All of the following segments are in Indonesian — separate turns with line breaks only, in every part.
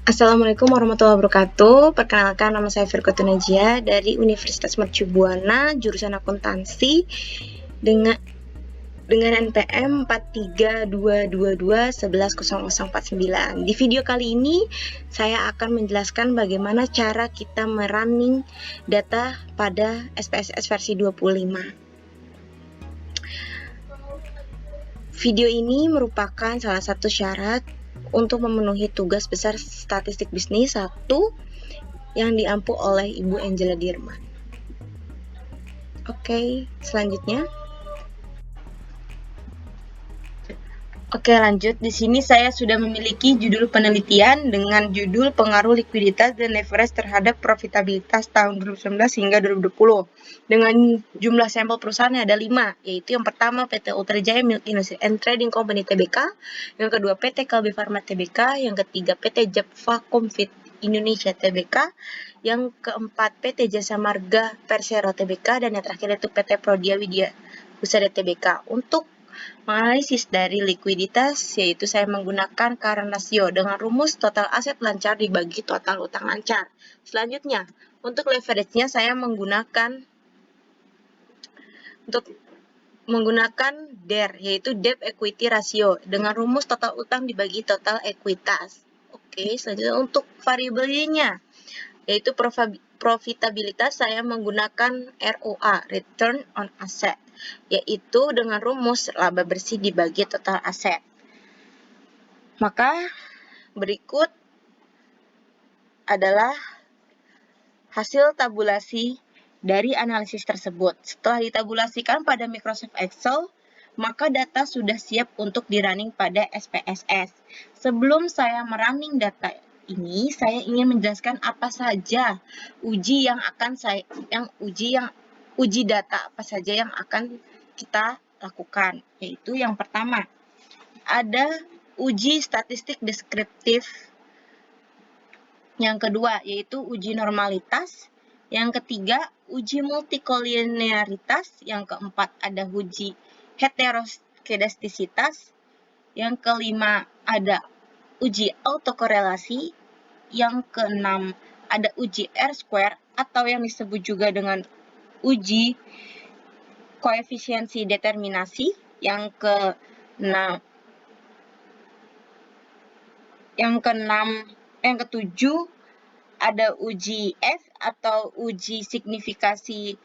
Assalamualaikum warahmatullahi wabarakatuh. Perkenalkan, nama saya Firkotun Najia dari Universitas Mercu Buana, jurusan akuntansi dengan NPM 43222110049. Di video kali ini saya akan menjelaskan bagaimana cara kita merunning data pada SPSS versi 25. Video ini merupakan salah satu syarat untuk memenuhi tugas besar statistik bisnis 1 yang diampu oleh Ibu Angela Dirman. Oke, selanjutnya. Oke, lanjut. Di sini saya sudah memiliki judul penelitian dengan judul pengaruh likuiditas dan leverage terhadap profitabilitas tahun 2019 hingga 2020. Dengan jumlah sampel perusahaan yang ada 5, yaitu yang pertama PT Ultrajaya Milk Industry and Trading Company Tbk, yang kedua PT Kalbe Pharma Tbk, yang ketiga PT Japfa Comfit Indonesia Tbk, yang keempat PT Jasa Marga Persero Tbk, dan yang terakhir itu PT Prodia Widya Husada Tbk. Untuk menganalisis dari likuiditas, yaitu saya menggunakan current ratio dengan rumus total aset lancar dibagi total utang lancar. Selanjutnya, untuk leverage-nya saya menggunakan DER, yaitu Debt Equity Ratio, dengan rumus total utang dibagi total ekuitas. Oke, selanjutnya untuk variabelnya, yaitu profitabilitas, saya menggunakan ROA, Return on Asset, yaitu dengan rumus laba bersih dibagi total aset. Maka berikut adalah hasil tabulasi dari analisis tersebut. Setelah ditabulasikan pada Microsoft Excel, maka data sudah siap untuk di-running pada SPSS. Sebelum saya merunning data ini, saya ingin menjelaskan apa saja uji data apa saja yang akan kita lakukan. Yaitu yang pertama, ada uji statistik deskriptif. Yang kedua, yaitu uji normalitas. Yang ketiga, uji multikolinearitas. Yang keempat, ada uji heterokedastisitas. Yang kelima, ada uji autokorelasi. Yang keenam, ada uji R-square atau yang disebut juga dengan uji koefisiensi determinasi. Yang ketujuh, ada uji F atau uji signifikasi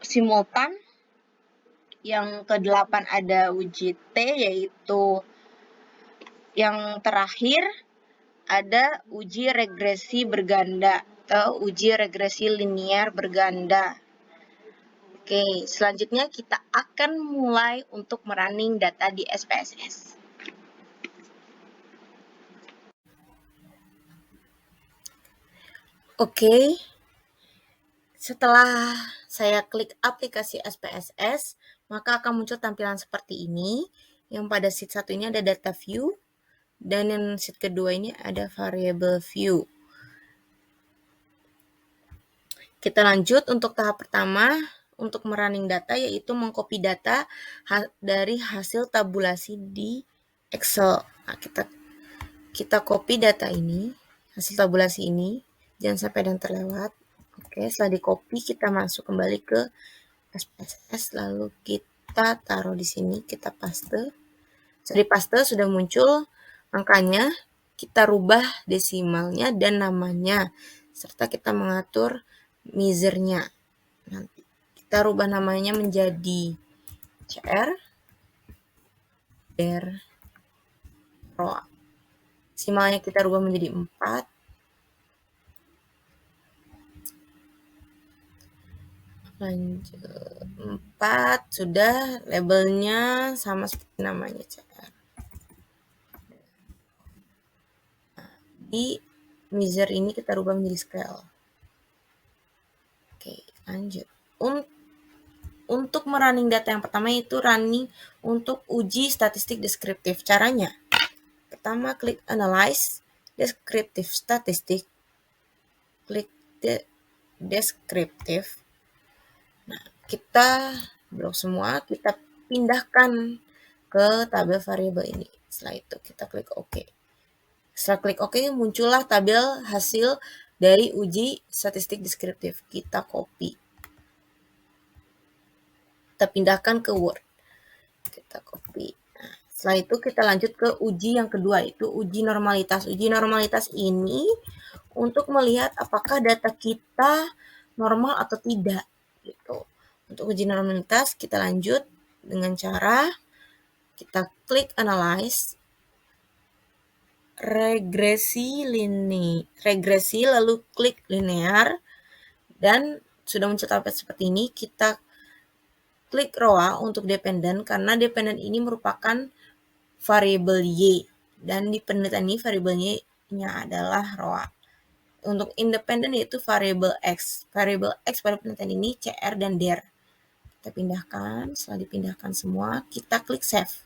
simultan. Yang kedelapan ada uji T, yaitu yang terakhir ada uji regresi berganda atau uji regresi linier berganda. Oke, selanjutnya kita akan mulai untuk merunning data di SPSS. Oke, setelah saya klik aplikasi SPSS, maka akan muncul tampilan seperti ini. Yang pada sheet 1 ini ada data view, dan yang sheet kedua ini ada variable view. Kita lanjut untuk tahap pertama, untuk merunning data, yaitu mengcopy data dari hasil tabulasi di Excel. Nah, kita copy data ini, hasil tabulasi ini, jangan sampai ada yang terlewat. Oke, setelah di copy, kita masuk kembali ke SPSS, lalu kita taruh di sini, kita paste. Setelah di paste sudah muncul angkanya, kita rubah desimalnya dan namanya, serta kita mengatur measure-nya. Nanti kita rubah namanya menjadi CR DER ROA. Desimalnya kita rubah menjadi 4. Lanjut 4, sudah, labelnya sama seperti namanya CR. Di measure ini kita rubah menjadi scale. Oke, lanjut. Untuk merunning data yang pertama itu running untuk uji statistik deskriptif. Caranya, pertama klik analyze descriptive statistik, klik deskriptif. Nah, kita blok semua, kita pindahkan ke tabel variabel ini. Setelah itu kita klik OK.
Setelah klik OK, muncullah tabel hasil dari uji statistik deskriptif. Kita copy. Kita pindahkan ke Word. Kita copy. Nah, setelah itu kita lanjut ke uji yang kedua, itu uji normalitas. Uji normalitas ini untuk melihat apakah data kita normal atau tidak. Gitu. Untuk uji normalitas, kita lanjut dengan cara kita klik Analyze, regresi lalu klik linear, dan sudah muncul tabel seperti ini. Kita klik row untuk dependen karena dependen ini merupakan variabel y, dan di penelitian ini variabel y-nya adalah row. Untuk independen yaitu variabel x. Variabel x pada penelitian ini cr dan dir. Kita pindahkan. Setelah dipindahkan semua, kita klik save.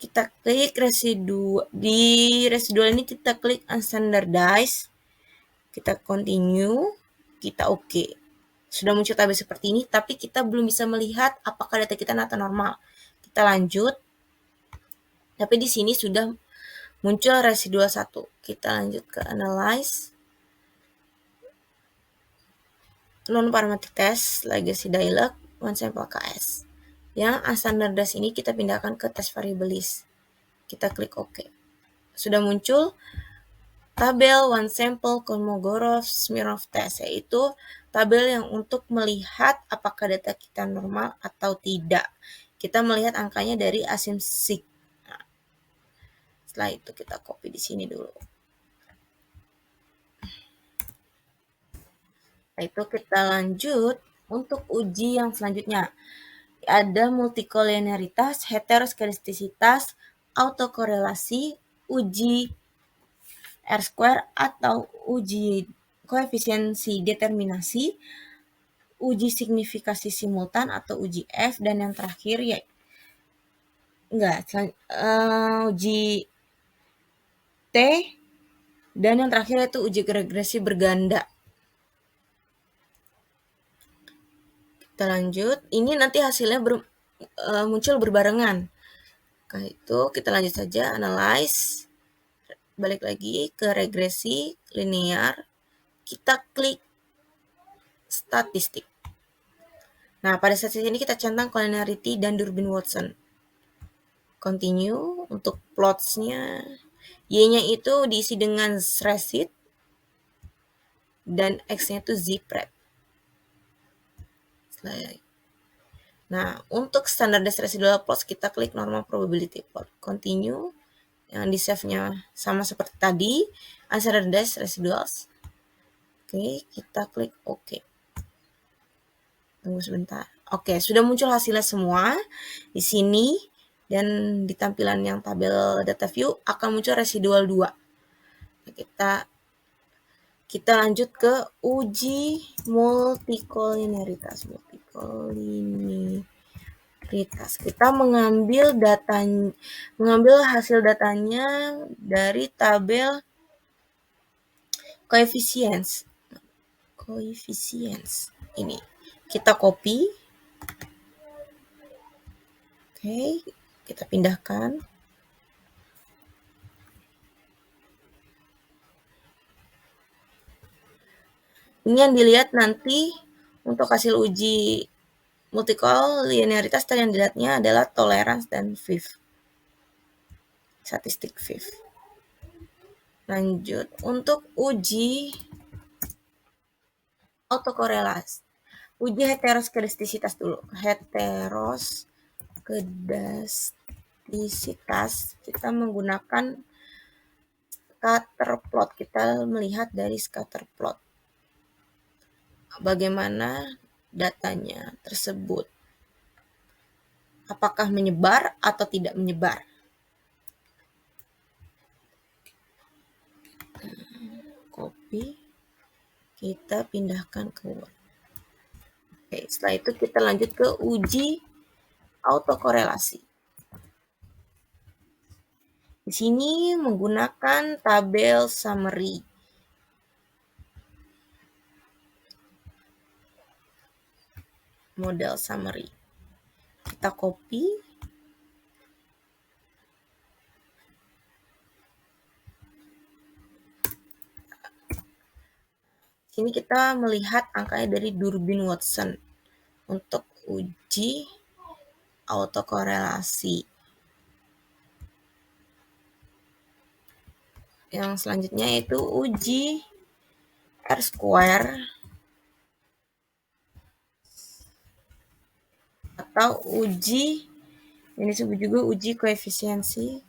Kita klik residu. Di residual ini kita klik unstandardized. Kita continue. Kita OK. Sudah muncul tabel seperti ini, tapi kita belum bisa melihat apakah data kita data normal. Kita lanjut. Tapi di sini sudah muncul residual 1. Kita lanjut ke analyze. Non-parametric test, legacy dialog, one sample KS. Yang unstandardized ini kita pindahkan ke test variable list. Kita klik OK. Sudah muncul tabel one sample Kolmogorov-Smirnov test, yaitu tabel yang untuk melihat apakah data kita normal atau tidak. Kita melihat angkanya dari asymptotic. Nah, setelah itu kita copy di sini dulu. Setelah itu kita lanjut untuk uji yang selanjutnya. Ada multikolinearitas, heteroskedastisitas, autokorelasi, uji R-square atau uji koefisiensi determinasi, uji signifikasi simultan atau uji F, dan yang terakhir ya uji T, dan yang terakhir yaitu uji regresi berganda. Kita lanjut. Ini nanti hasilnya muncul berbarengan. Nah, itu kita lanjut saja analyze. Balik lagi ke regresi linear. Kita klik statistik. Nah, pada statistik ini kita centang collinearity dan Durbin-Watson. Continue. Untuk plots-nya, Y-nya itu diisi dengan Sresit dan X-nya itu Zipred. Nah, untuk standardized residual plots kita klik normal probability plot. Continue. Yang di save-nya sama seperti tadi, unstandardized residuals. Oke, kita klik OK. Tunggu sebentar. Oke, sudah muncul hasilnya semua di sini, dan di tampilan yang tabel data view akan muncul residual 2. Kita lanjut ke uji multikolinearitas. Kita mengambil hasil datanya dari tabel coefficients. Ini kita copy. Oke, kita pindahkan. Ini yang dilihat nanti untuk hasil uji multikolinearitas, yang dilihatnya adalah tolerance dan FIF. Statistik FIF. Lanjut untuk uji autokorelasi. Uji heteroskedastisitas dulu. Heteroskedastisitas kita menggunakan scatter plot. Kita melihat dari scatter plot bagaimana datanya tersebut. Apakah menyebar atau tidak menyebar. Copy. Kita pindahkan ke Word. Oke, setelah itu kita lanjut ke uji autokorelasi. Di sini menggunakan tabel summary. Model summary. Kita copy. Sini kita melihat angkanya dari Durbin Watson untuk uji autokorelasi. Yang selanjutnya yaitu uji R-square atau uji yang disebut juga uji koefisiensi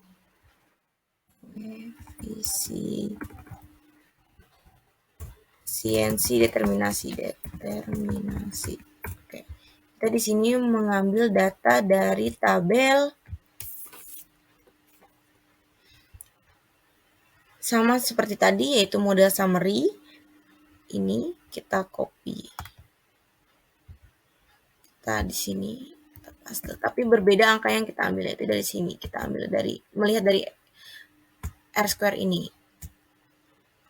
determinasi. Oke. Kita di sini mengambil data dari tabel sama seperti tadi, yaitu model summary. Ini kita copy. Kita di sini paste, tapi berbeda angka yang kita ambil, yaitu dari sini. Kita ambil melihat dari R-square ini.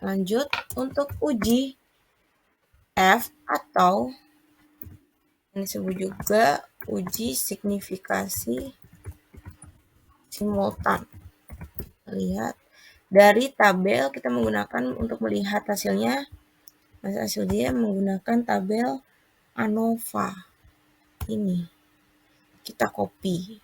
Lanjut untuk uji F atau yang disebut juga uji signifikasi simultan. Lihat dari tabel kita menggunakan untuk melihat hasilnya. Hasil dia menggunakan tabel ANOVA. Ini kita copy.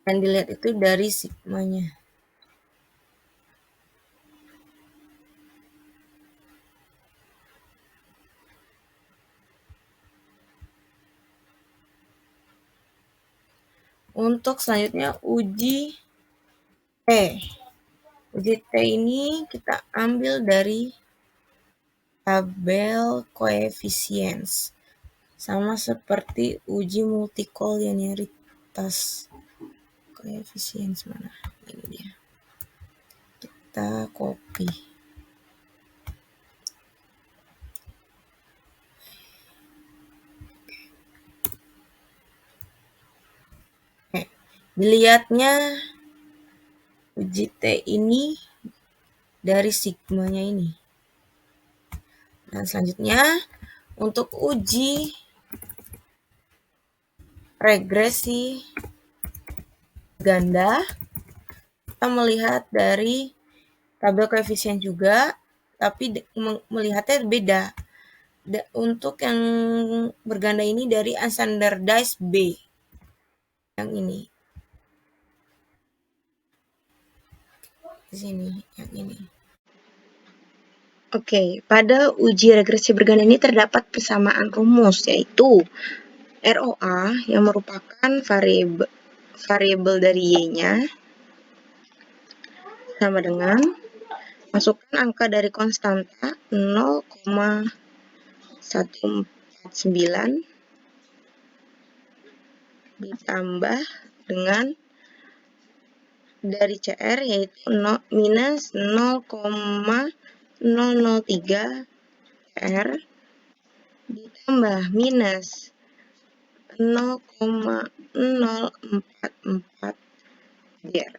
Dan dilihat itu dari sigmanya. Untuk selanjutnya uji T. Uji T ini kita ambil dari tabel coefficients. Sama seperti uji multicollinearitas. Coefficients mana? Ini dia. Kita copy. Dilihatnya uji T ini dari sigmanya ini. Dan selanjutnya untuk uji regresi ganda, kita melihat dari tabel koefisien juga, tapi melihatnya beda. Untuk yang berganda ini dari unstandardized B. Yang ini. Di sini, yang ini.
Oke, pada uji regresi berganda ini terdapat persamaan rumus, yaitu ROA yang merupakan variabel dari Y-nya sama dengan masukkan angka dari konstanta 0,149 ditambah dengan dari CR yaitu minus 0,003 R ditambah minus 0,044 DR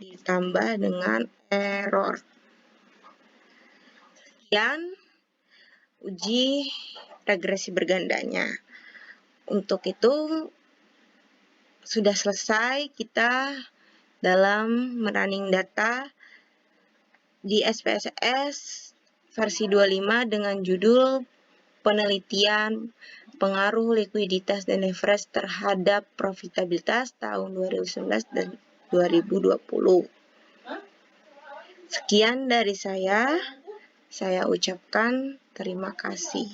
ditambah dengan error. Sekian uji regresi bergandanya. Untuk itu sudah selesai kita dalam merunning data di SPSS versi 25 dengan judul penelitian pengaruh likuiditas dan leverage terhadap profitabilitas tahun 2019 dan 2020. Sekian dari saya ucapkan terima kasih.